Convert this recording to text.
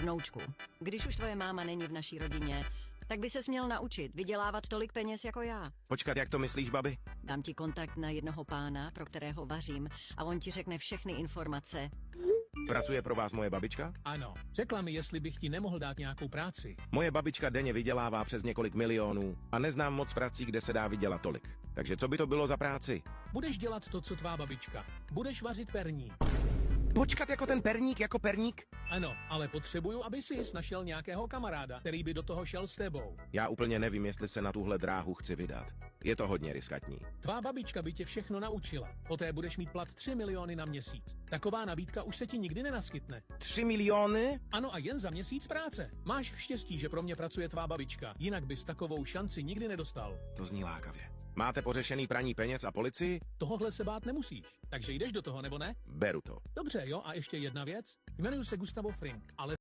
Vnoučku, když už tvoje máma není v naší rodině, tak by ses měl naučit vydělávat tolik peněz jako já. Počkat, jak to myslíš, babi? Dám ti kontakt na jednoho pána, pro kterého vařím, a on ti řekne všechny informace. Pracuje pro vás moje babička? Ano, řekla mi, jestli bych ti nemohl dát nějakou práci. Moje babička denně vydělává přes několik milionů a neznám moc prací, kde se dá vydělat tolik. Takže co by to bylo za práci? Budeš dělat to, co tvá babička. Budeš vařit perník. Počkat, jako ten perník, jako perník? Ano, ale potřebuju, aby jsi našel nějakého kamaráda, který by do toho šel s tebou. Já úplně nevím, jestli se na tuhle dráhu chci vydat. Je to hodně riskantní. Tvá babička by tě všechno naučila. Poté budeš mít plat 3 miliony na měsíc. Taková nabídka už se ti nikdy nenaskytne. 3 miliony? Ano, a jen za měsíc práce. Máš štěstí, že pro mě pracuje tvá babička. Jinak bys takovou šanci nikdy nedostal. To zní lákavě. Máte pořešený praní peněz a policii? Tohohle se bát nemusíš. Takže jdeš do toho, nebo ne? Beru to. Dobře, jo, a ještě jedna věc. Jmenuji se Gustavo Frink, ale